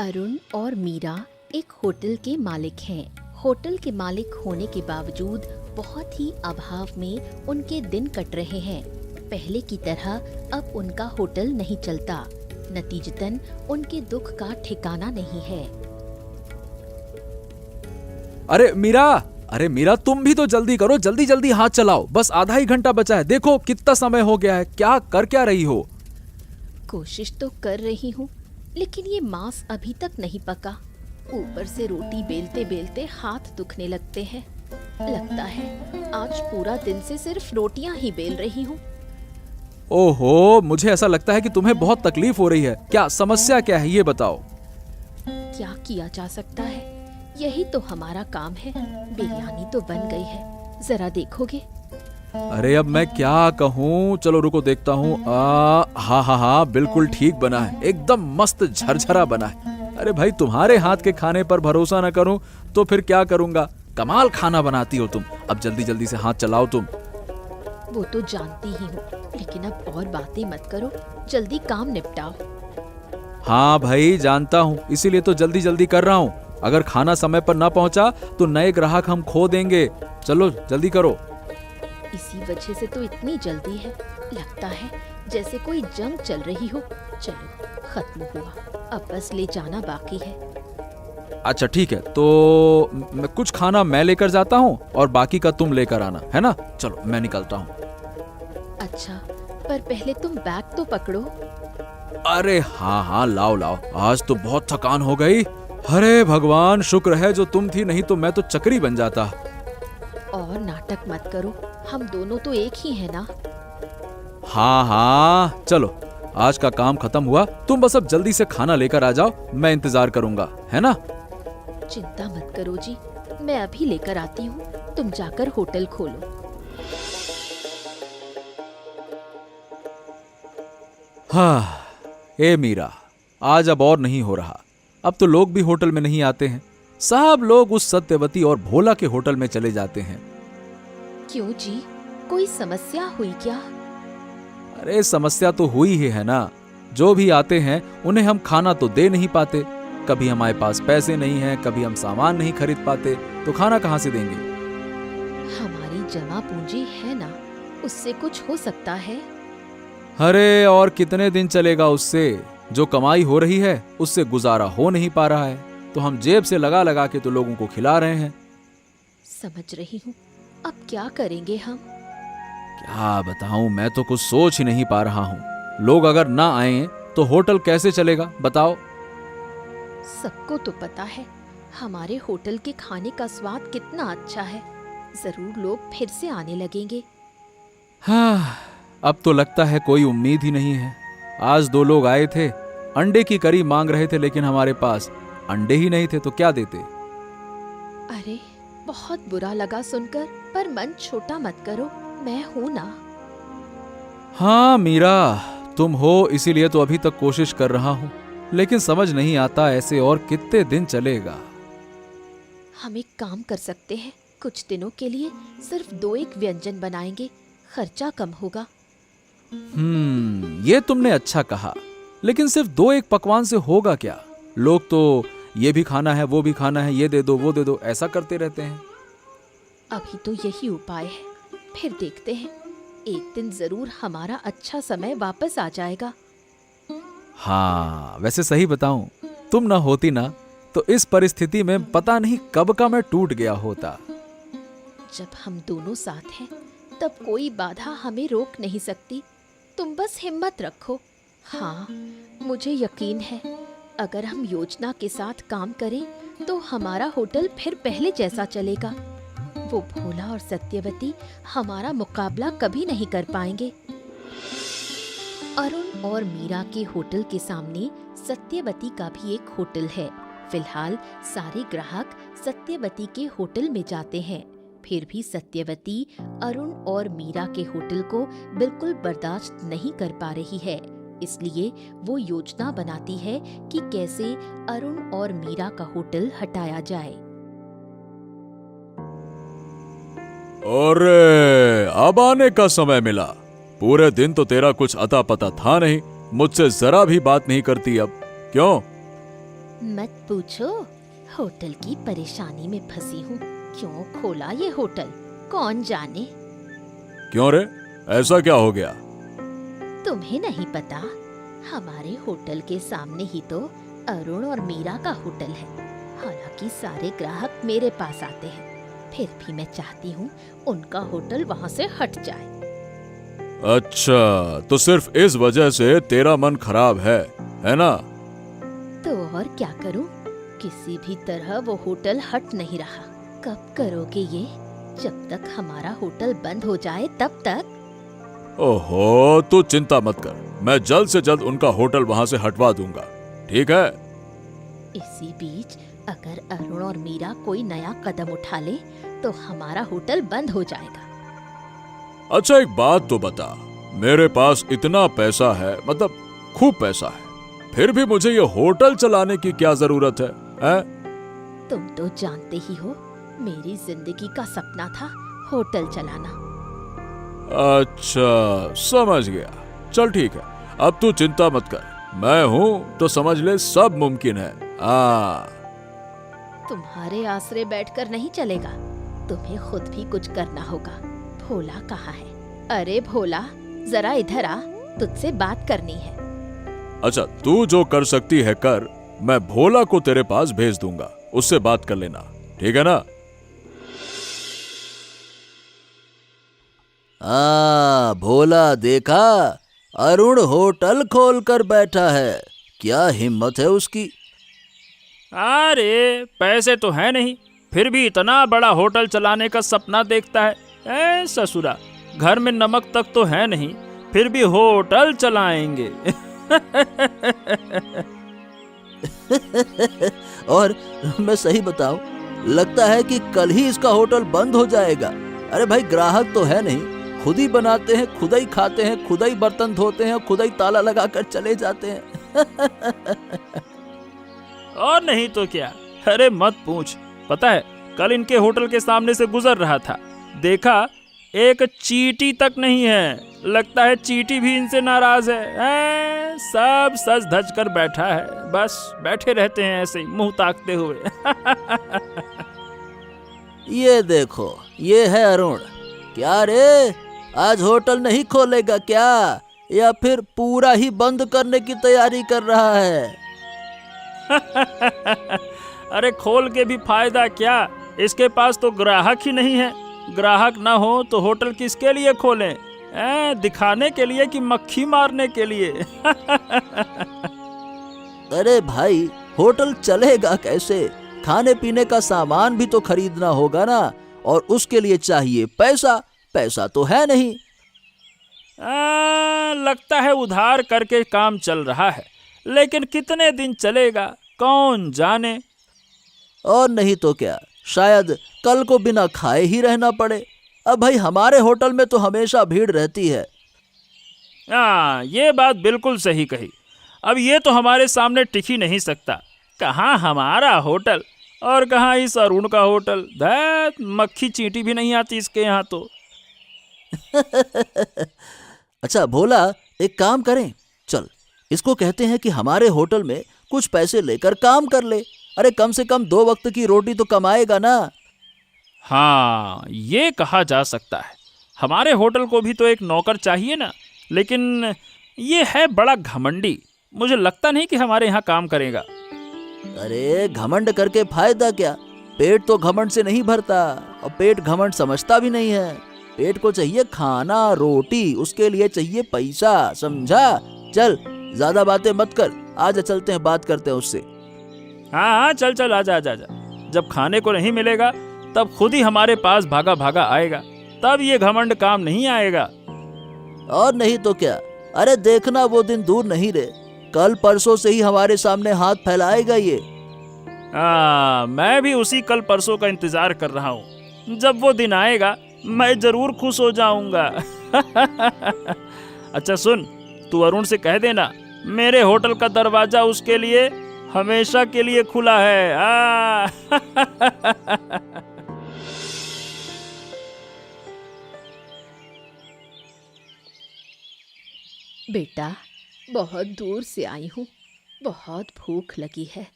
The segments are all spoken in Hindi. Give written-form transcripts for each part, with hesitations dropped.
अरुण और मीरा एक होटल के मालिक हैं। होटल के मालिक होने के बावजूद बहुत ही अभाव में उनके दिन कट रहे हैं। पहले की तरह अब उनका होटल नहीं चलता। नतीजतन उनके दुख का ठिकाना नहीं है। अरे मीरा तुम भी तो जल्दी करो, जल्दी जल्दी हाथ चलाओ। बस आधा ही घंटा बचा है। देखो कितना समय हो गया है। क्या रही हो? कोशिश तो कर रही हूँ, लेकिन ये मांस अभी तक नहीं पका। ऊपर से रोटी बेलते बेलते हाथ दुखने लगते हैं। लगता है आज पूरा दिन से सिर्फ रोटियां ही बेल रही हूँ। ओहो, मुझे ऐसा लगता है कि तुम्हें बहुत तकलीफ हो रही है। क्या समस्या क्या है ये बताओ। क्या किया जा सकता है, यही तो हमारा काम है। बिरयानी तो बन गई है, जरा देखोगे? अरे अब मैं क्या कहूँ, चलो रुको देखता हूँ। हाँ, बिल्कुल ठीक बना है, एकदम मस्त झरझरा बना है। अरे भाई, तुम्हारे हाथ के खाने पर भरोसा न करूँ तो फिर क्या करूँगा। कमाल खाना बनाती हो तुम। अब जल्दी जल्दी से हाथ चलाओ तुम। वो तो जानती ही हूँ, लेकिन अब और बातें मत करो, जल्दी काम निपटाओ। हाँ भाई जानता हूँ, इसीलिए तो जल्दी जल्दी कर रहा हूँ। अगर खाना समय पर न पहुँचा तो नए ग्राहक हम खो देंगे। चलो जल्दी करो। इसी वजह से तो इतनी जल्दी है। लगता है जैसे कोई जंग चल रही हो। चलो खत्म हुआ, अब बस ले जाना बाकी है। अच्छा ठीक है, तो कुछ खाना मैं लेकर जाता हूँ और बाकी का तुम लेकर आना, है ना? चलो मैं निकलता हूँ। अच्छा, पर पहले तुम बैग तो पकड़ो। अरे हाँ, लाओ। आज तो बहुत थकान हो गई। अरे भगवान, शुक्र है जो तुम थी, नहीं तो मैं तो चक्री बन जाता। और नाटक मत करो, हम दोनों तो एक ही हैं ना। हाँ, चलो आज का काम खत्म हुआ। तुम बस अब जल्दी से खाना लेकर आ जाओ, मैं इंतजार करूंगा, है ना? चिंता मत करो जी, मैं अभी लेकर आती हूँ। तुम जाकर होटल खोलो। हाँ, ए मीरा, आज अब और नहीं हो रहा। अब तो लोग भी होटल में नहीं आते हैं। सब लोग उस सत्यवती और भोला के होटल में चले जाते हैं। क्यों जी, कोई समस्या हुई क्या? अरे समस्या तो हुई ही है ना। जो भी आते हैं उन्हें हम खाना तो दे नहीं पाते। कभी हमारे पास पैसे नहीं हैं, कभी हम सामान नहीं खरीद पाते, तो खाना कहाँ से देंगे? हमारी जमा पूंजी है ना, उससे कुछ हो सकता है। अरे और कितने दिन चलेगा उससे? जो कमाई हो रही है उससे गुजारा हो नहीं पा रहा है, तो हम जेब से लगा लगा के तो लोगों को खिला रहे हैं। समझ रही हूँ, अब क्या करेंगे हम? क्या बताऊं, मैं तो कुछ सोच ही नहीं पा रहा हूँ। लोग अगर ना आए तो होटल कैसे चलेगा बताओ? सबको तो पता है हमारे होटल के खाने का स्वाद कितना अच्छा है। जरूर लोग फिर से आने लगेंगे। हाँ, अब तो लगता है कोई उम्मीद ही नहीं है। आज 2 लोग आए थे, अंडे की करी मांग रहे थे, लेकिन हमारे पास अंडे ही नहीं थे, तो क्या देते? अरे बहुत बुरा लगा सुनकर, पर मन छोटा मत करो, मैं हूं ना। हाँ मीरा, तुम हो, इसीलिए तो अभी तक कोशिश कर रहा हूँ, लेकिन समझ नहीं आता ऐसे और कितने दिन चलेगा। हम एक काम कर सकते हैं, कुछ दिनों के लिए सिर्फ 2-1 व्यंजन बनाएंगे, खर्चा कम होगा। ये तुमने अच्छा कहा, लेकिन सिर्फ 2-1 पकवान से होगा क्या? लोग तो ये भी खाना है, वो भी खाना है, ये दे दो, वो दे दो, ऐसा करते रहते हैं। अभी तो यही उपाय है, फिर देखते हैं। एक दिन जरूर हमारा अच्छा समय वापस आ जाएगा। हाँ, वैसे सही बताऊं, तुम ना होती ना तो इस परिस्थिति में पता नहीं कब का मैं टूट गया होता। जब हम दोनों साथ हैं, तब कोई बाधा हमें रोक नहीं सकती। तुम बस हिम्मत रखो। हाँ, मुझे यकीन है, अगर हम योजना के साथ काम करें तो हमारा होटल फिर पहले जैसा चलेगा। वो भोला और सत्यवती हमारा मुकाबला कभी नहीं कर पाएंगे। अरुण और मीरा के होटल के सामने सत्यवती का भी एक होटल है। फिलहाल सारे ग्राहक सत्यवती के होटल में जाते हैं, फिर भी सत्यवती अरुण और मीरा के होटल को बिल्कुल बर्दाश्त नहीं कर पा रही है। इसलिए वो योजना बनाती है कि कैसे अरुण और मीरा का होटल हटाया जाए। अरे अब आने का समय मिला। पूरे दिन तो तेरा कुछ अता पता था नहीं, मुझसे जरा भी बात नहीं करती अब, क्यों? मत पूछो, होटल की परेशानी में फंसी हूँ। क्यों खोला ये होटल, कौन जाने। क्यों रे, ऐसा क्या हो गया? तुम्हें नहीं पता, हमारे होटल के सामने ही तो अरुण और मीरा का होटल है। हालांकि सारे ग्राहक मेरे पास आते हैं, फिर भी मैं चाहती हूँ उनका होटल वहाँ से हट जाए। अच्छा, तो सिर्फ इस वजह से तेरा मन खराब है ना? तो और क्या करूँ, किसी भी तरह वो होटल हट नहीं रहा। कब करोगे ये? जब तक हमारा होटल बंद हो जाए तब तक। ओहो, तू चिंता मत कर, मैं जल्द से जल्द उनका होटल वहां से हटवा दूंगा, ठीक है? इसी बीच अगर अरुण और मीरा कोई नया कदम उठा ले तो हमारा होटल बंद हो जाएगा। अच्छा, एक बात तो बता, मेरे पास इतना पैसा है, मतलब खूब पैसा है, फिर भी मुझे ये होटल चलाने की क्या जरूरत है? तुम तो जानते ही हो, मेरी जिंदगी का सपना था होटल चलाना। अच्छा, समझ गया। चल ठीक है, अब तू चिंता मत कर, मैं हूं तो समझ ले सब मुमकिन है। तुम्हारे आसरे बैठकर नहीं चलेगा, तुम्हें खुद भी कुछ करना होगा। भोला कहाँ है? अरे भोला, जरा इधर आ, तुझसे बात करनी है। अच्छा, तू जो कर सकती है कर, मैं भोला को तेरे पास भेज दूंगा, उससे बात कर लेना, ठीक है ना? भोला देखा, अरुण होटल खोलकर बैठा है। क्या हिम्मत है उसकी। अरे पैसे तो है नहीं, फिर भी इतना बड़ा होटल चलाने का सपना देखता है। ए ससुरा, घर में नमक तक तो है नहीं, फिर भी होटल चलाएंगे। और मैं सही बताऊं, लगता है कि कल ही इसका होटल बंद हो जाएगा। अरे भाई, ग्राहक तो है नहीं, खुद ही बनाते हैं, खुद ही खाते हैं, खुद ही बर्तन धोते हैं, खुद ही ताला लगाकर चले जाते हैं। और नहीं तो क्या। अरे मत पूछ, पता है कल इनके होटल के सामने से गुजर रहा था, देखा एक चींटी तक नहीं है। लगता है चींटी भी इनसे नाराज है। सब सज धज कर बैठा है, बस बैठे रहते हैं ऐसे ही मुंह ताकते हुए। ये देखो, ये है अरुण। क्या रे, आज होटल नहीं खोलेगा क्या, या फिर पूरा ही बंद करने की तैयारी कर रहा है? अरे खोल के भी फायदा क्या, इसके पास तो ग्राहक ही नहीं है। ग्राहक ना हो तो होटल किसके लिए खोलें? दिखाने के लिए कि मक्खी मारने के लिए? अरे भाई, होटल चलेगा कैसे? खाने पीने का सामान भी तो खरीदना होगा ना, और उसके लिए चाहिए पैसा। पैसा तो है नहीं। लगता है उधार करके काम चल रहा है, लेकिन कितने दिन चलेगा कौन जाने। और नहीं तो क्या, शायद कल को बिना खाए ही रहना पड़े। अब भाई, हमारे होटल में तो हमेशा भीड़ रहती है। ये बात बिल्कुल सही कही। अब ये तो हमारे सामने टिक ही नहीं सकता। कहाँ हमारा होटल और कहाँ इस अरुण का होटल। धैत, मक्खी चींटी भी नहीं आती इसके यहाँ तो। अच्छा भोला, एक काम करें, चल इसको कहते हैं कि हमारे होटल में कुछ पैसे लेकर काम कर ले। अरे कम से कम 2 वक्त की रोटी तो कमाएगा ना। हाँ, ये कहा जा सकता है। हमारे होटल को भी तो एक नौकर चाहिए ना, लेकिन ये है बड़ा घमंडी। मुझे लगता नहीं कि हमारे यहाँ काम करेगा। अरे घमंड करके फायदा क्या, पेट तो घमंड से नहीं भरता, और पेट घमंड समझता भी नहीं है। पेट को चाहिए खाना, रोटी, उसके लिए चाहिए पैसा, समझा? चल ज्यादा बातें मत कर, आजा चलते हैं, बात करते हैं उससे। हाँ, चल चल, आजा आजा आजा। जब खाने को नहीं मिलेगा तब खुद ही हमारे पास भागा भागा आएगा, तब ये घमंड काम नहीं आएगा। और नहीं तो क्या। अरे देखना, वो दिन दूर नहीं रे, कल परसों से ही हमारे सामने हाथ फैलाएगा ये। मैं भी उसी कल परसों का इंतजार कर रहा हूँ। जब वो दिन आएगा मैं जरूर खुश हो जाऊंगा। अच्छा सुन, तू अरुण से कह देना मेरे होटल का दरवाजा उसके लिए हमेशा के लिए खुला है। बेटा, बहुत दूर से आई हूँ, बहुत भूख लगी है,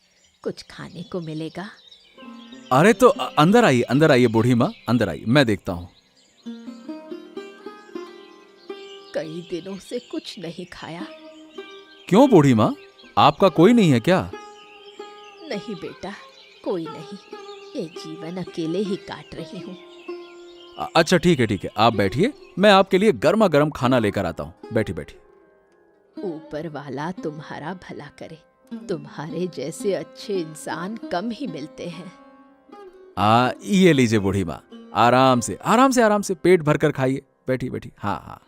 कुछ खाने को मिलेगा। अरे तो अंदर आइए बूढ़ी माँ, अंदर आइए, मैं देखता हूँ। कई दिनों से कुछ नहीं खाया। क्यों बूढ़ी माँ, आपका कोई नहीं है क्या? नहीं बेटा, कोई नहीं, ये जीवन अकेले ही काट रही हूँ। अच्छा ठीक है, आप बैठिए, मैं आपके लिए गर्मा गर्म खाना लेकर आता हूँ। बैठिए। ऊपर वाला तुम्हारा भला करे, तुम्हारे जैसे अच्छे इंसान कम ही मिलते हैं। ये लीजिए बूढ़ी माँ, आराम से पेट भर कर खाइए। बैठिए। हाँ।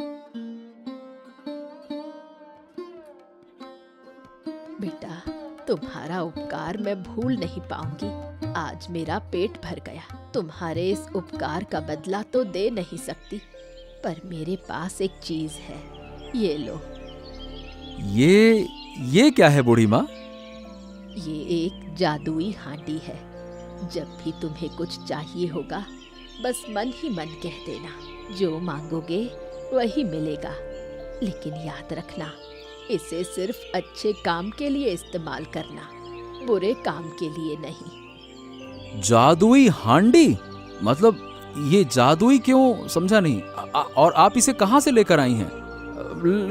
बेटा, तुम्हारा उपकार मैं भूल नहीं पाऊंगी। आज मेरा पेट भर गया। तुम्हारे इस उपकार का बदला तो दे नहीं सकती, पर मेरे पास एक चीज है, ये लो। ये क्या है बूढ़ी माँ? ये एक जादुई हांडी है। जब भी तुम्हें कुछ चाहिए होगा, बस मन ही मन कह देना, जो मांगोगे वही मिलेगा। लेकिन याद रखना, इसे सिर्फ अच्छे काम के लिए इस्तेमाल करना, बुरे काम के लिए नहीं। जादुई हांडी? मतलब ये जादुई क्यों, समझा नहीं। और आप इसे कहाँ से लेकर आई हैं?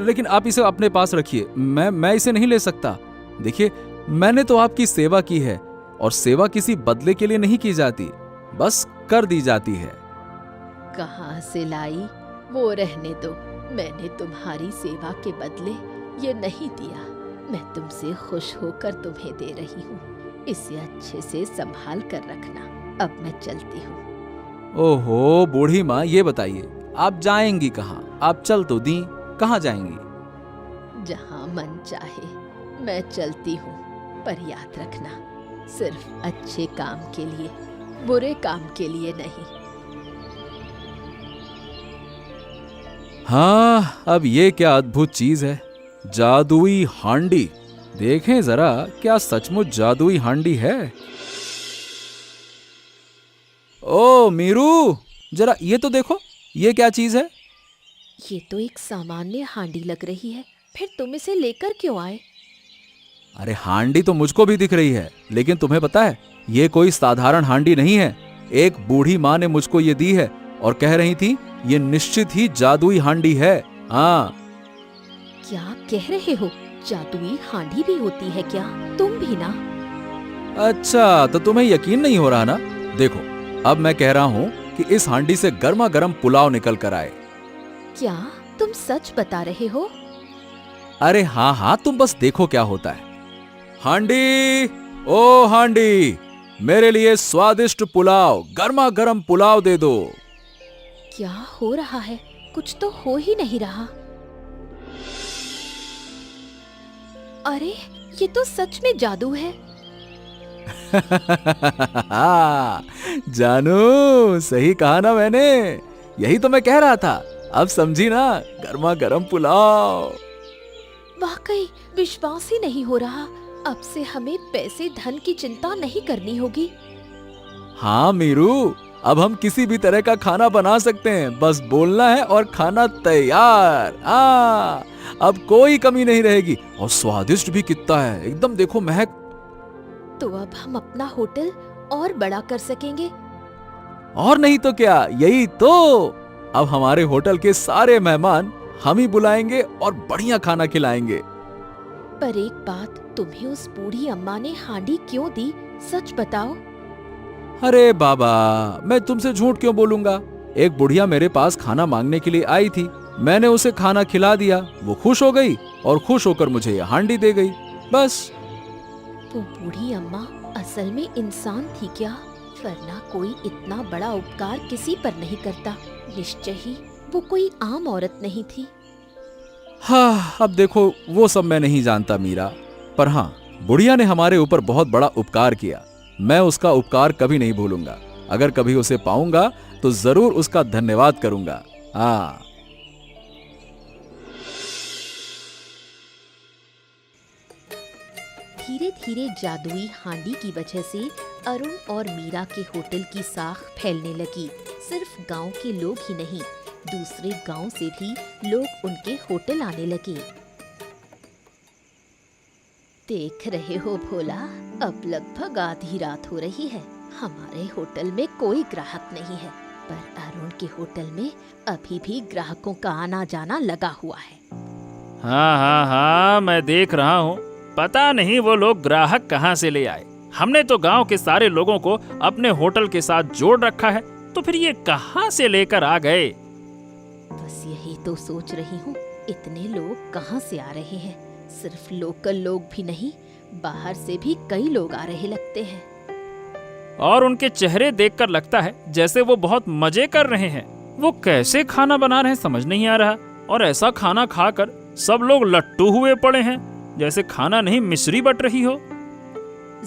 लेकिन आप इसे अपने पास रखिए, मैं इसे नहीं ले सकता। देखिए, मैंने तो आपकी सेवा की है, और सेवा किसी बदले के लिए नहीं की जाती, बस कर दी जाती है। कहाँ से लाई वो रहने दो। मैंने तुम्हारी सेवा के बदले ये नहीं दिया। मैं तुमसे खुश होकर तुम्हें दे रही हूँ। इसे अच्छे से संभाल कर रखना। अब मैं चलती हूँ। ओहो बूढ़ी माँ, ये बताइए, आप जाएंगी कहाँ? आप चल तो दी, कहाँ जाएंगी? जहाँ मन चाहे मैं चलती हूँ, पर याद रखना, सिर्फ अच्छे काम के लिए, बुरे काम के लिए नहीं। हाँ, अब ये क्या अद्भुत चीज है, जादुई हांडी। देखें जरा, क्या सचमुच जादुई हांडी है? ओ मीरू, जरा ये तो देखो, ये क्या चीज है? ये तो एक सामान्य हांडी लग रही है, फिर तुम इसे लेकर क्यों आए? अरे हांडी तो मुझको भी दिख रही है, लेकिन तुम्हें पता है, ये कोई साधारण हांडी नहीं है। एक बूढ़ी माँ ने मुझको ये दी है और कह रही थी, ये निश्चित ही जादुई हांडी है। हाँ। क्या कह रहे हो? जादुई हांडी भी होती है क्या? तुम भी ना? अच्छा, तो तुम्हें यकीन नहीं हो रहा ना? देखो, अब मैं कह रहा हूँ कि इस हांडी से गर्मा गर्म पुलाव निकल कर आए। क्या तुम सच बता रहे हो? अरे हाँ, तुम बस देखो क्या होता है। हांडी, ओ हांडी, मेरे लिए स्वादिष्ट पुलाव, गर्मा गर्म पुलाव दे दो। क्या हो रहा है? कुछ तो हो ही नहीं रहा। अरे, ये तो सच में जादू है। जानू, सही कहा ना मैंने? यही तो मैं कह रहा था। अब समझी ना, गर्मा गर्म पुलाव। वाकई विश्वास ही नहीं हो रहा। अब से हमें पैसे धन की चिंता नहीं करनी होगी। हाँ मीरू, अब हम किसी भी तरह का खाना बना सकते हैं, बस बोलना है और खाना तैयार। हाँ, अब कोई कमी नहीं रहेगी, और स्वादिष्ट भी कितना है, एकदम देखो महक। तो अब हम अपना होटल और बड़ा कर सकेंगे। और नहीं तो क्या, यही तो। अब हमारे होटल के सारे मेहमान हम ही बुलाएंगे और बढ़िया खाना खिलाएंगे। पर एक बात, तुम्हें उस बूढ़ी अम्मा ने हांडी क्यों दी? सच बताओ। अरे बाबा, मैं तुमसे झूठ क्यों बोलूंगा? एक बुढ़िया मेरे पास खाना मांगने के लिए आई थी, मैंने उसे खाना खिला दिया, वो खुश हो गई और खुश होकर मुझे ये हांडी दे गई, बस। वो बूढ़ी अम्मा असल में इंसान थी क्या? वरना कोई इतना बड़ा उपकार किसी पर नहीं करता। निश्चय ही वो कोई आम औरत नहीं थी। हाँ, अब देखो, वो सब मैं नहीं जानता मीरा, पर हाँ, बुढ़िया ने हमारे ऊपर बहुत बड़ा उपकार किया। मैं उसका उपकार कभी नहीं भूलूंगा। अगर कभी उसे पाऊंगा तो जरूर उसका धन्यवाद करूंगा। हाँ। धीरे धीरे जादुई हांडी की वजह से अरुण और मीरा के होटल की साख फैलने लगी। सिर्फ गांव के लोग ही नहीं, दूसरे गांव से भी लोग उनके होटल आने लगे। देख रहे हो भोला, अब लगभग आधी रात हो रही है। हमारे होटल में कोई ग्राहक नहीं है, पर अरुण के होटल में अभी भी ग्राहकों का आना जाना लगा हुआ है। हाँ, मैं देख रहा हूँ। पता नहीं वो लोग ग्राहक कहाँ से ले आए। हमने तो गांव के सारे लोगों को अपने होटल के साथ जोड़ रखा है, तो फिर ये कहाँ से लेकर आ गए? बस यही तो सोच रही हूँ, इतने लोग कहाँ से आ रहे हैं। सिर्फ लोकल लोग भी नहीं, बाहर से भी कई लोग आ रहे लगते हैं। और उनके चेहरे देखकर लगता है जैसे वो बहुत मजे कर रहे हैं। वो कैसे खाना बना रहे हैं समझ नहीं आ रहा, और ऐसा खाना खाकर सब लोग लट्टू हुए पड़े हैं, जैसे खाना नहीं मिश्री बट रही हो।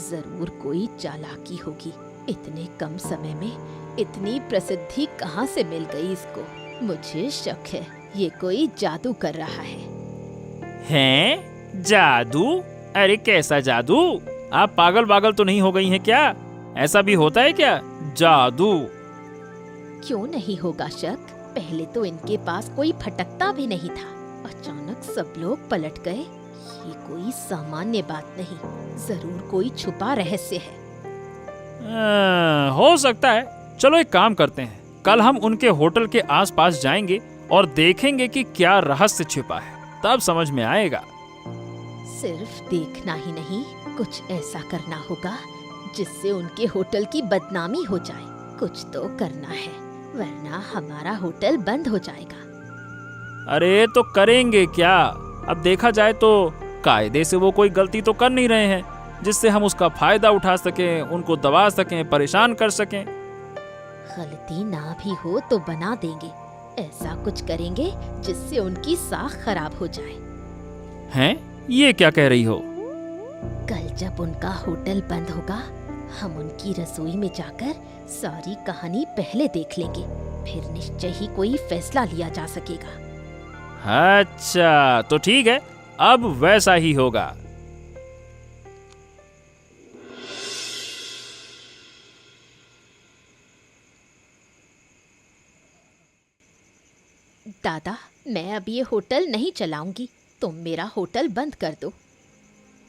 जरूर कोई चालाकी होगी। इतने कम समय में इतनी प्रसिद्धि कहाँ से मिल गई इसको? मुझे शक है ये कोई जादू कर रहा है। हैं? जादू? अरे कैसा जादू? आप पागल तो नहीं हो गई हैं क्या? ऐसा भी होता है क्या जादू? क्यों नहीं होगा शक? पहले तो इनके पास कोई फटकता भी नहीं था, अचानक सब लोग पलट गए। ये कोई सामान्य बात नहीं, जरूर कोई छुपा रहस्य है। हो सकता है। चलो एक काम करते हैं, कल हम उनके होटल के आसपास जाएंगे और देखेंगे कि क्या रहस्य छिपा है, तब समझ में आएगा। सिर्फ देखना ही नहीं, कुछ ऐसा करना होगा जिससे उनके होटल की बदनामी हो जाए। कुछ तो करना है, वरना हमारा होटल बंद हो जाएगा। अरे तो करेंगे क्या? अब देखा जाए तो कायदे से वो कोई गलती तो कर नहीं रहे हैं जिससे हम उसका फायदा उठा सकें, उनको दबा सकें, परेशान कर सकें। गलती ना भी हो तो बना देंगे। ऐसा कुछ करेंगे जिससे उनकी साख खराब हो जाए। हैं? ये क्या कह रही हो? कल जब उनका होटल बंद होगा, हम उनकी रसोई में जाकर सारी कहानी पहले देख लेंगे, फिर निश्चय ही कोई फैसला लिया जा सकेगा। अच्छा तो ठीक है, अब वैसा ही होगा। दादा, मैं अब ये होटल नहीं चलाऊंगी, तुम मेरा होटल बंद कर दो।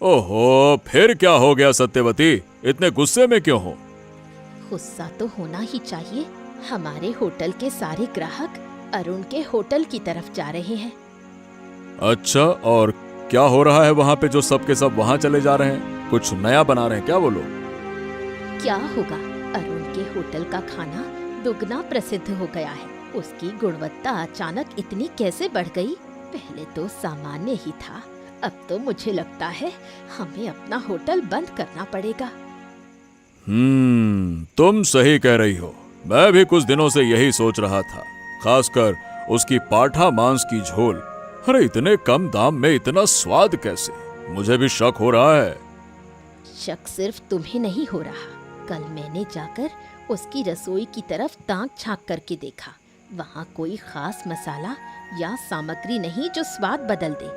ओहो, फिर क्या हो गया सत्यवती? इतने गुस्से में क्यों हो? गुस्सा तो होना ही चाहिए। हमारे होटल के सारे ग्राहक अरुण के होटल की तरफ जा रहे हैं। अच्छा, और क्या हो रहा है वहाँ पे जो सब के सब वहाँ चले जा रहे हैं? कुछ नया बना रहे हैं क्या वो लोग? क्या होगा, अरुण के होटल का खाना दुगना प्रसिद्ध हो गया है। उसकी गुणवत्ता अचानक इतनी कैसे बढ़ गई? पहले तो सामान्य ही था, अब तो मुझे लगता है हमें अपना होटल बंद करना पड़ेगा। तुम सही कह रही हो। मैं भी कुछ दिनों से यही सोच रहा था, खासकर उसकी पाठा मांस की झोल। अरे इतने कम दाम में इतना स्वाद कैसे? मुझे भी शक हो रहा है। शक सिर्फ तुम्हें नहीं हो रहा, कल मैंने जाकर उसकी रसोई की तरफ ताक झांक करके देखा। वहाँ कोई खास मसाला या सामग्री नहीं जो स्वाद बदल दे।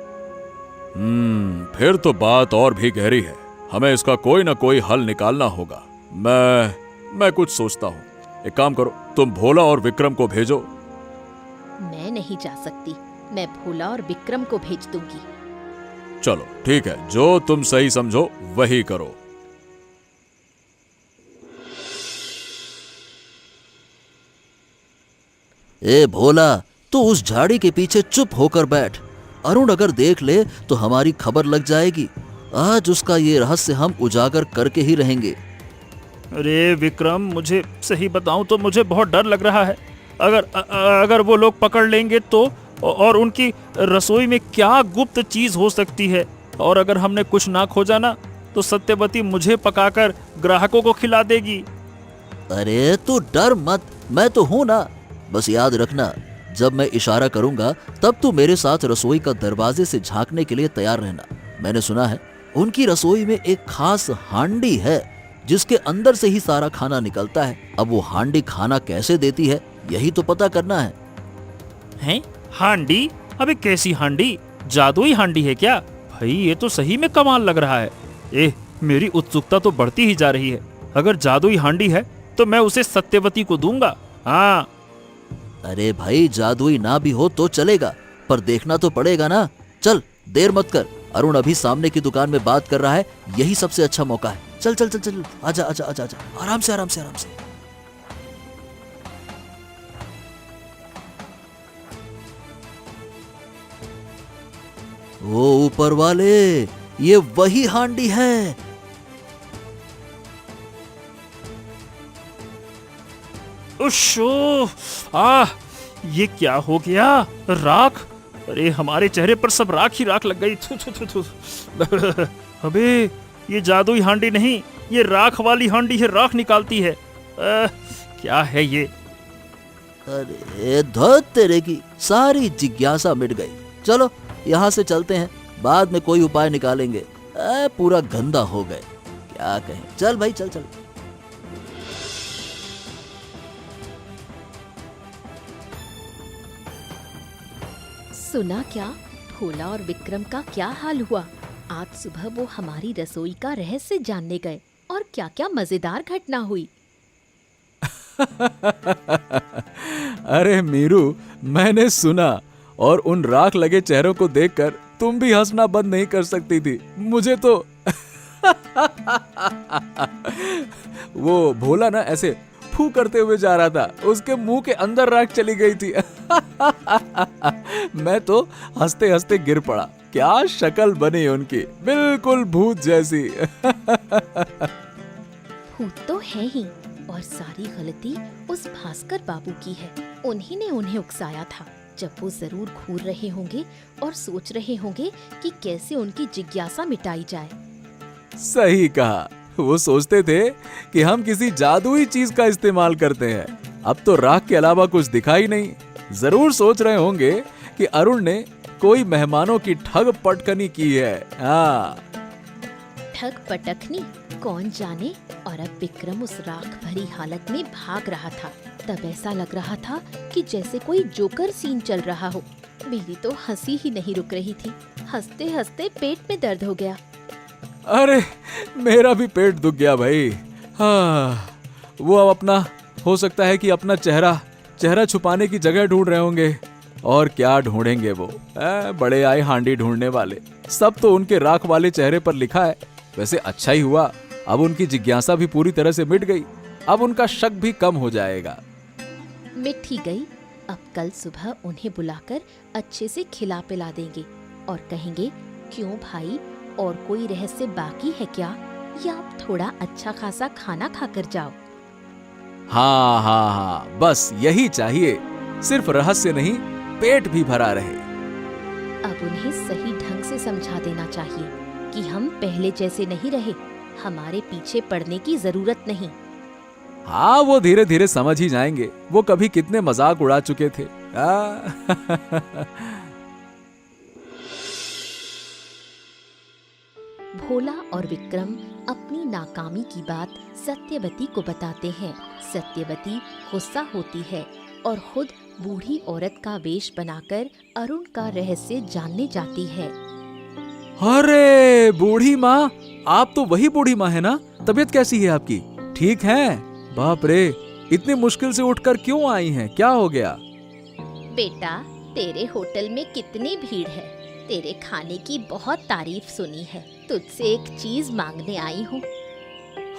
फिर तो बात और भी गहरी है। हमें इसका कोई ना कोई हल निकालना होगा। मैं कुछ सोचता हूँ। एक काम करो, तुम भोला और विक्रम को भेजो। मैं नहीं जा सकती, मैं भोला और विक्रम को भेज दूंगी। चलो ठीक है, जो तुम सही समझो वही करो। ए भोला, तू उस झाड़ी के पीछे चुप होकर बैठ। अरुण अगर देख ले तो हमारी खबर लग जाएगी। आज उसका ये रहस्य हम उजागर करके ही रहेंगे। अरे विक्रम, मुझे सही बताऊं तो मुझे बहुत डर लग रहा है। अगर वो लोग पकड़ लेंगे तो, और उनकी रसोई में क्या गुप्त चीज हो सकती है, और अगर हमने कुछ ना खोजा ना तो सत्यवती मुझे पकाकर ग्राहकों को खिला देगी। अरे तू डर मत, मैं तो हूं ना। बस याद रखना, जब मैं इशारा करूंगा तब तू मेरे साथ रसोई का दरवाजे से झांकने के लिए तैयार रहना। मैंने सुना है उनकी रसोई में एक खास हांडी है जिसके अंदर से ही सारा खाना निकलता है। अब वो हांडी खाना कैसे देती है, यही तो पता करना है। हैं? हांडी? अबे कैसी हांडी? जादुई हांडी है क्या? भाई ये तो सही में कमाल लग रहा है। मेरी उत्सुकता तो बढ़ती ही जा रही है। अगर जादुई हांडी है तो मैं उसे सत्यवती को दूंगा। हाँ। अरे भाई, जादुई ना भी हो तो चलेगा, पर देखना तो पड़ेगा ना। चल देर मत कर, अरुण अभी सामने की दुकान में बात कर रहा है, यही सबसे अच्छा मौका है। चल चल चल चल, आजा आजा आजा आजा, आराम से आराम से आराम से। ओ ऊपर वाले, ये वही हांडी है। उश्शो, ये क्या हो गया? राख? अरे हमारे चेहरे पर सब राख ही राख लग गई। थू थू थू थू। अबे ये जादुई हांडी नहीं, ये राख वाली हांडी है, राख निकालती है। क्या है ये? अरे धत तेरे की, सारी जिज्ञासा मिट गई। चलो यहाँ से चलते हैं, बाद में कोई उपाय निकालेंगे। पूरा गंदा हो गए, क्या कहें। चल भाई चल चल। सुना क्या? भोला और विक्रम का क्या हाल हुआ? आज सुबह वो हमारी रसोई का रहस्य जानने गए और क्या क्या मजेदार घटना हुई। अरे मीरू, मैंने सुना, और उन राख लगे चेहरों को देखकर तुम भी हंसना बंद नहीं कर सकती थी। मुझे तो वो भोला ना ऐसे फू करते हुए जा रहा था, उसके मुंह के अंदर राख चली गई थी। मैं तो हंसते हंसते गिर पड़ा। क्या शक्ल बनी उनकी, बिल्कुल भूत जैसी। भूत तो है ही, और सारी गलती उस भास्कर बाबू की है। उन्हीं ने उन्हें उकसाया था। जब वो जरूर घूर रहे होंगे और सोच रहे होंगे कि कैसे उनकी जिज्ञासा मिटाई जाए। सही कहा, वो सोचते थे कि हम किसी जादुई चीज का इस्तेमाल करते हैं। अब तो राख के अलावा कुछ दिखा ही नहीं। जरूर सोच रहे होंगे कि अरुण ने कोई मेहमानों की ठग पटकनी की है। हाँ, ठग पटकनी कौन जाने। और अब विक्रम उस राख भरी हालत में भाग रहा था। तब ऐसा लग रहा था कि जैसे कोई जोकर सीन चल रहा हो। मेरी तो हंसी ही नहीं रुक रही थी। हंसते हंसते पेट में दर्द हो गया। अरे मेरा भी पेट दुख गया भाई। हाँ, वो अब अपना, हो सकता है कि अपना चेहरा छुपाने की जगह ढूंढ रहे होंगे। और क्या ढूंढेंगे वो, बड़े आए हांडी ढूंढने वाले। सब तो उनके राख वाले चेहरे पर लिखा है। वैसे अच्छा ही हुआ, अब उनकी जिज्ञासा भी पूरी तरह से मिट गई। अब उनका शक भी कम हो जाएगा। मिट ही गई। अब कल सुबह उन्हें बुलाकर अच्छे से खिला पिला देंगे और कहेंगे, क्यों भाई, और कोई रहस्य बाकी है क्या, या आप थोड़ा अच्छा खासा खाना खाकर जाओ। हाँ हाँ हाँ, बस यही चाहिए। सिर्फ रहस्य नहीं, पेट भी भरा रहे। अब उन्हें सही ढंग से समझा देना चाहिए कि हम पहले जैसे नहीं रहे। हमारे पीछे पड़ने की जरूरत नहीं। हाँ, वो धीरे धीरे समझ ही जाएंगे। वो कभी कितने मजाक उड़ा चुके थे। भोला और विक्रम अपनी नाकामी की बात सत्यवती को बताते हैं। सत्यवती गुस्सा होती है और खुद बूढ़ी औरत का वेश बनाकर अरुण का रहस्य जानने जाती है। अरे बूढ़ी माँ, आप तो वही बूढ़ी माँ है ना? तबीयत कैसी है आपकी? ठीक है? बाप रे, इतनी मुश्किल से उठकर क्यों आई हैं? क्या हो गया? बेटा, तेरे होटल में कितनी भीड़ है। तेरे खाने की बहुत तारीफ सुनी है। तुझसे एक चीज मांगने आई हूँ।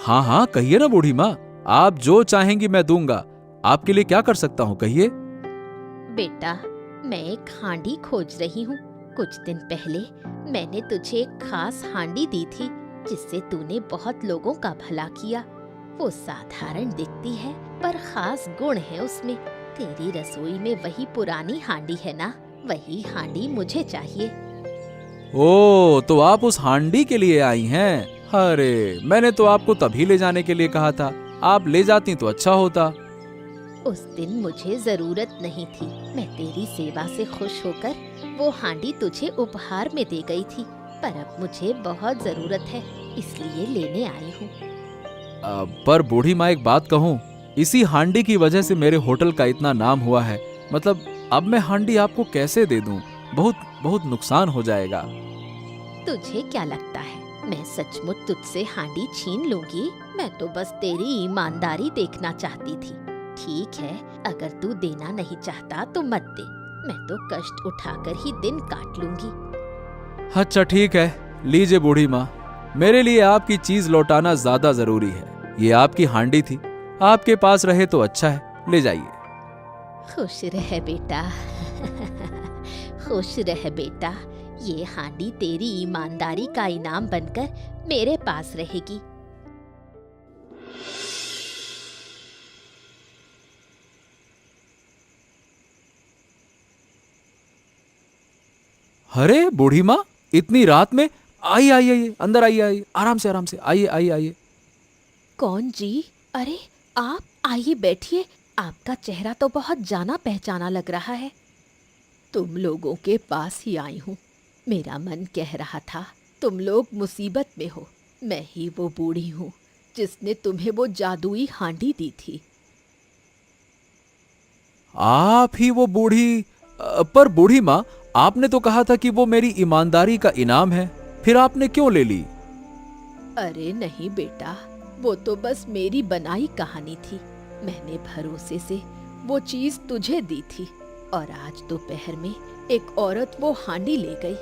हाँ हाँ, कहिए ना बूढ़ी माँ, आप जो चाहेंगी मैं दूंगा। आपके लिए क्या कर सकता हूँ, कहिए। बेटा, मैं एक हांडी खोज रही हूँ। कुछ दिन पहले मैंने तुझे एक खास हांडी दी थी, जिससे तूने बहुत लोगों का भला किया। वो साधारण दिखती है, पर खास गुण है उसमें। तेरी रसोई में वही पुरानी हांडी है ना? वही हांडी मुझे चाहिए। ओ, तो आप उस हांडी के लिए आई हैं? अरे, मैंने तो आपको तभी ले जाने के लिए कहा था। आप ले जाती तो अच्छा होता। उस दिन मुझे जरूरत नहीं थी। मैं तेरी सेवा से खुश होकर वो हांडी तुझे उपहार में दे गई थी, पर अब मुझे बहुत जरूरत है, इसलिए लेने आई हूँ। पर बूढ़ी माँ, एक बात कहूँ, इसी हांडी की वजह से मेरे होटल का इतना नाम हुआ है। मतलब अब मैं हांडी आपको कैसे दे दूं? बहुत बहुत नुकसान हो जाएगा। तुझे क्या लगता है मैं सचमुच तुझसे हांडी छीन लूंगी? मैं तो बस तेरी ईमानदारी देखना चाहती थी। ठीक है, अगर तू देना नहीं चाहता तो मत दे। मैं तो कष्ट उठाकर ही दिन काट लूंगी। अच्छा ठीक है, लीजिए बूढ़ी माँ, मेरे लिए आपकी चीज लौटाना ज्यादा जरूरी है। ये आपकी हांडी थी, आपके पास रहे तो अच्छा है, ले जाइए। खुश रह बेटा। खुश रह बेटा, ये हांडी तेरी ईमानदारी का इनाम बनकर मेरे पास रहेगी। अरे बूढ़ी माँ, इतनी रात में? आइए आइए आइए, अंदर आइए आइए, आराम से आइए आइए आइए। कौन जी? अरे आप आइए बैठिए। आपका चेहरा तो बहुत जाना पहचाना लग रहा है। तुम लोगों के पास ही आई हूँ। मेरा मन कह रहा था तुम लोग मुसीबत में हो। मैं ही वो बूढ़ी हूँ जिसने तुम्हें वो जादुई हांडी दी थी। आप ही वो बूढ़ी? पर बूढ़ी माँ, आपने तो कहा था कि वो मेरी ईमानदारी का इनाम है, फिर आपने क्यों ले ली? अरे नहीं बेटा, वो तो बस मेरी बनाई कहानी थी। मैंने भरोसे से वो चीज तुझे दी थी और आज दोपहर में एक औरत वो हांडी ले गई।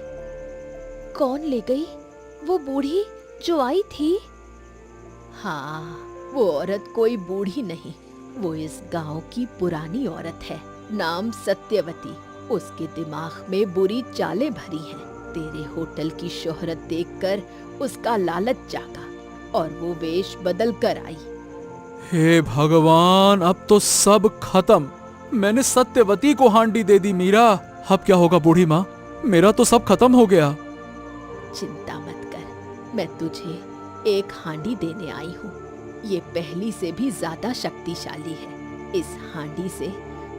कौन ले गई? वो बूढ़ी जो आई थी? हाँ, वो औरत कोई बूढ़ी नहीं, वो इस गांव की पुरानी औरत है, नाम सत्यवती। उसके दिमाग में बुरी चालें भरी हैं। तेरे होटल की शोहरत देखकर उसका लालच जागा और वो वेश बदल कर आई। हे भगवान, अब तो सब खत्म। मैंने सत्यवती को हांडी दे दी मीरा। अब क्या होगा बूढ़ी माँ? मेरा तो सब खत्म हो गया। चिंता मत कर, मैं तुझे एक हांडी देने आई हूँ। ये पहली से भी ज्यादा शक्तिशाली है। इस हांडी से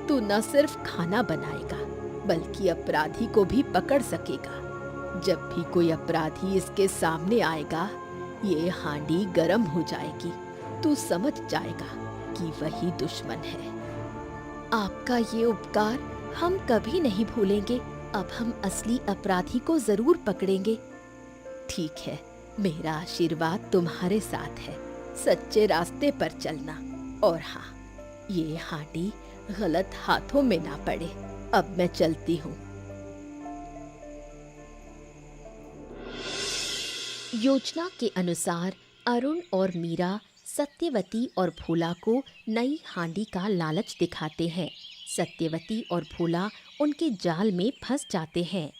तू न सिर्फ खाना बनाएगा बल्कि अपराधी को भी पकड़ सकेगा। जब भी कोई अपराधी इसके सामने आएगा, ये हांडी गर्म हो जाएगी। तू समझ जाएगा कि वही दुश्मन है। आपका ये उपकार हम कभी नहीं भूलेंगे। अब हम असली अपराधी को जरूर पकड़ेंगे। ठीक है, मेरा आशीर्वाद तुम्हारे साथ है। सच्चे रास्ते पर चलना। और हाँ, ये हांडी गलत हाथों में ना पड़े। अब मैं चलती हूँ। योजना के अनुसार अरुण और मीरा सत्यवती और भोला को नई हांडी का लालच दिखाते हैं। सत्यवती और भोला उनके जाल में फंस जाते हैं।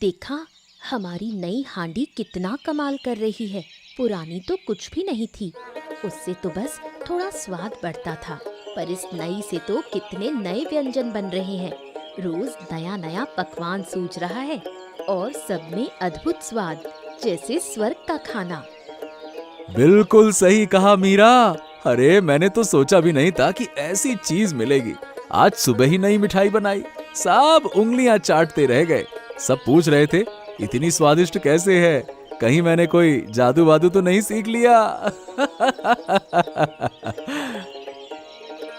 देखा, हमारी नई हांडी कितना कमाल कर रही है। पुरानी तो कुछ भी नहीं थी, उससे तो बस थोड़ा स्वाद बढ़ता था, पर इस नई से तो कितने नए व्यंजन बन रहे हैं। रोज नया नया पकवान सूझ रहा है और सब में अद्भुत स्वाद, जैसे स्वर्ग का खाना। बिल्कुल सही कहा मीरा। अरे मैंने तो सोचा भी नहीं था कि ऐसी चीज मिलेगी। आज सुबह ही नई मिठाई बनाई, सब उंगलियां चाटते रह गए। सब पूछ रहे थे इतनी स्वादिष्ट कैसे है, कहीं मैंने कोई जादू वादू तो नहीं सीख लिया।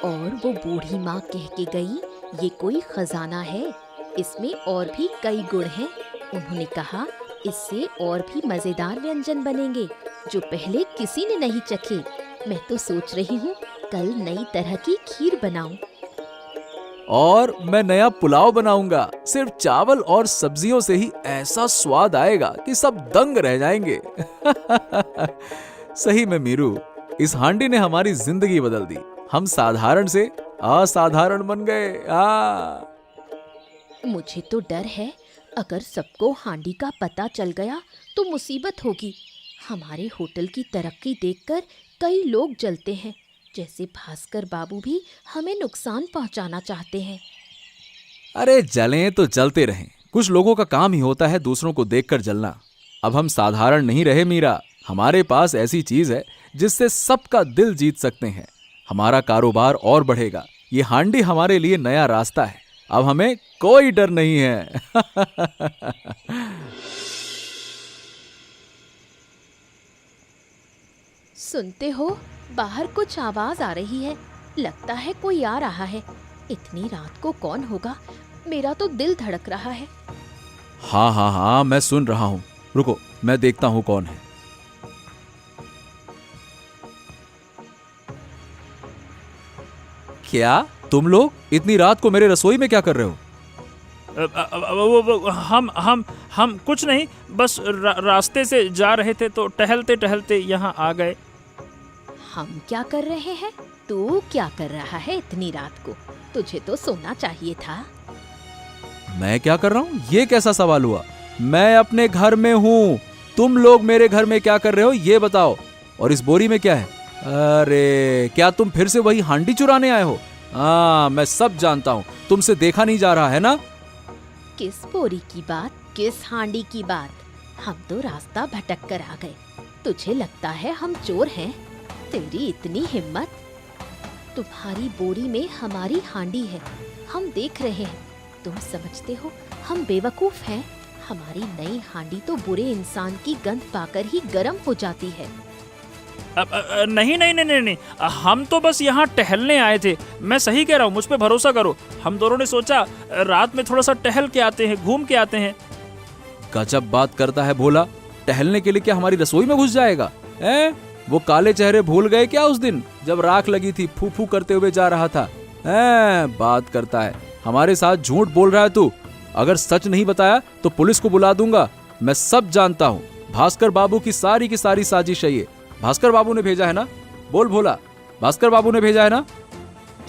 और वो बूढ़ी माँ कह के गई, ये कोई खजाना है, इसमें और भी कई गुण हैं। उन्होंने कहा इससे और भी मजेदार व्यंजन बनेंगे जो पहले किसी ने नहीं चखे। मैं तो सोच रही हूँ कल नई तरह की खीर बनाऊं। और मैं नया पुलाव बनाऊंगा। सिर्फ चावल और सब्जियों से ही ऐसा स्वाद आएगा कि सब दंग रह जाएंगे। सही में मीरू, इस हांडी ने हमारी जिंदगी बदल दी। हम साधारण से असाधारण बन गए। मुझे तो डर है, अगर सबको हांडी का पता चल गया तो मुसीबत होगी। हमारे होटल की तरक्की देखकर कई लोग जलते हैं, जैसे भास्कर बाबू भी हमें नुकसान पहुंचाना चाहते हैं। अरे जलें तो जलते रहें, कुछ लोगों का काम ही होता है दूसरों को देखकर जलना। अब हम साधारण नहीं रहे मीरा, हमारे पास ऐसी चीज है जिससे सबका दिल जीत सकते हैं। हमारा कारोबार और बढ़ेगा। ये हांडी हमारे लिए नया रास्ता है। अब हमें कोई डर नहीं है। सुनते हो, बाहर कुछ आवाज आ रही है। लगता है कोई आ रहा है। इतनी रात को कौन होगा? मेरा तो दिल धड़क रहा है। हाँ हाँ हाँ, मैं सुन रहा हूँ। रुको, मैं देखता हूँ कौन है। क्या तुम लोग इतनी रात को मेरे रसोई में क्या कर रहे हो? हम कुछ नहीं, बस रास्ते से जा रहे थे तो टहलते टहलते यहाँ आ गए। हम क्या कर रहे हैं? तू क्या कर रहा है इतनी रात को? तुझे तो सोना चाहिए था। मैं क्या कर रहा हूँ? ये कैसा सवाल हुआ? मैं अपने घर में हूँ, तुम लोग मेरे घर में क्या कर रहे हो ये बताओ। और इस बोरी में क्या है? अरे क्या तुम फिर से वही हांडी चुराने आए हो? हाँ, मैं सब जानता हूँ, तुमसे देखा नहीं जा रहा है ना। किस बोरी की बात, किस हांडी की बात? हम तो रास्ता भटक कर आ गए। तुझे लगता है हम चोर हैं? तेरी इतनी हिम्मत? तुम्हारी बोरी में हमारी हांडी है, हम देख रहे हैं। तुम समझते हो हम बेवकूफ हैं? हमारी नई हांडी तो बुरे इंसान की गंध पाकर ही गर्म हो जाती है। नहीं नहीं नहीं नहीं नहीं, हम तो बस यहाँ टहलने आए थे। मैं सही कह रहा हूँ, मुझ पे भरोसा करो। हम दोनों ने सोचा रात में थोड़ा सा टहल के आते हैं, घूम के आते हैं। गजब बात करता है भोला। टहलने के लिए क्या हमारी रसोई में घुस जाएगा? हैं? वो काले चेहरे भूल गए क्या उस दिन जब राख लगी थी, फू फू करते हुए जा रहा था? हैं? बात करता है, हमारे साथ झूठ बोल रहा है तू। अगर सच नहीं बताया तो पुलिस को बुला दूंगा। मैं सब जानता हूँ। भास्कर बाबू की सारी साजिश है ये। भास्कर बाबू ने भेजा है ना? बोल भोला, भास्कर बाबू ने भेजा है ना?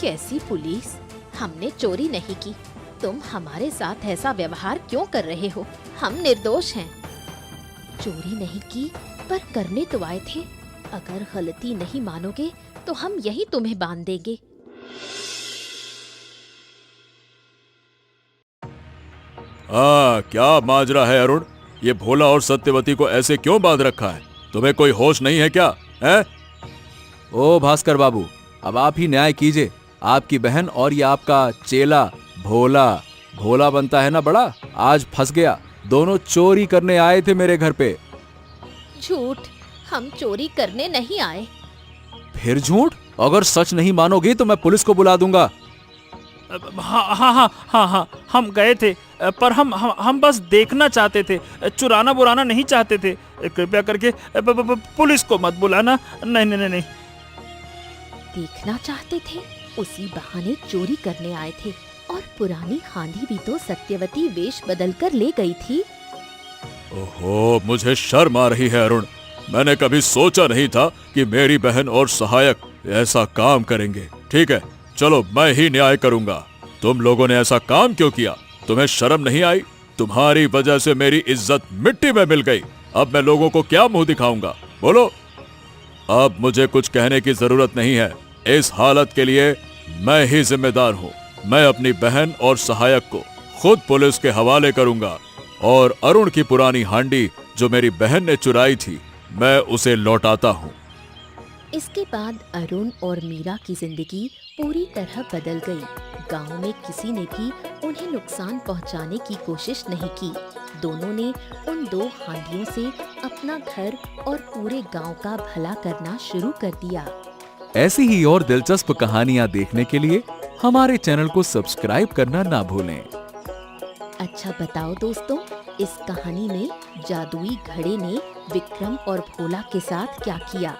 कैसी पुलिस? हमने चोरी नहीं की। तुम हमारे साथ ऐसा व्यवहार क्यों कर रहे हो? हम निर्दोष हैं। चोरी नहीं की पर करने तो आए थे। अगर गलती नहीं मानोगे तो हम यही तुम्हें बांध देंगे। क्या माजरा है अरुण? ये भोला और सत्यवती को ऐसे क्यों बांध रखा है? तुम्हें कोई होश नहीं है क्या? है? ओ भास्कर बाबू, अब आप ही न्याय कीजिए। आपकी बहन और ये आपका चेला भोला, भोला बनता है ना बड़ा, आज फंस गया। दोनों चोरी करने आए थे मेरे घर पे। झूठ, हम चोरी करने नहीं आए। फिर झूठ? अगर सच नहीं मानोगी तो मैं पुलिस को बुला दूंगा। हाँ, हम गए थे, पर हम बस देखना चाहते थे, चुराना बुराना नहीं चाहते थे। कृपया करके पुलिस को मत बुलाना। नहीं नहीं नहीं। देखना चाहते थे? उसी बहाने चोरी करने आए थे। और पुरानी हांडी भी तो सत्यवती वेश बदलकर ले गई थी। ओहो, मुझे शर्म आ रही है अरुण। मैंने कभी सोचा नहीं था कि मेरी बहन और सहायक ऐसा काम करेंगे। ठीक है, चलो मैं ही न्याय करूंगा। तुम लोगों ने ऐसा काम क्यों किया? तुम्हें शर्म नहीं आई? तुम्हारी वजह से मेरी इज्जत मिट्टी में मिल गई। अब मैं लोगों को क्या मुंह दिखाऊंगा? बोलो। अब मुझे कुछ कहने की जरूरत नहीं है। इस हालत के लिए मैं ही जिम्मेदार हूँ। मैं अपनी बहन और सहायक को खुद पुलिस के हवाले करूंगा और अरुण की पुरानी हांडी जो मेरी बहन ने चुराई थी, मैं उसे लौटाता हूँ। इसके बाद अरुण और मीरा की जिंदगी पूरी तरह बदल गई। गांव में किसी ने भी उन्हें नुकसान पहुंचाने की कोशिश नहीं की। दोनों ने उन दो हांडियों से अपना घर और पूरे गांव का भला करना शुरू कर दिया। ऐसी ही और दिलचस्प कहानियाँ देखने के लिए हमारे चैनल को सब्सक्राइब करना ना भूलें। अच्छा बताओ दोस्तों, इस कहानी में जादुई घड़े ने विक्रम और भोला के साथ क्या किया?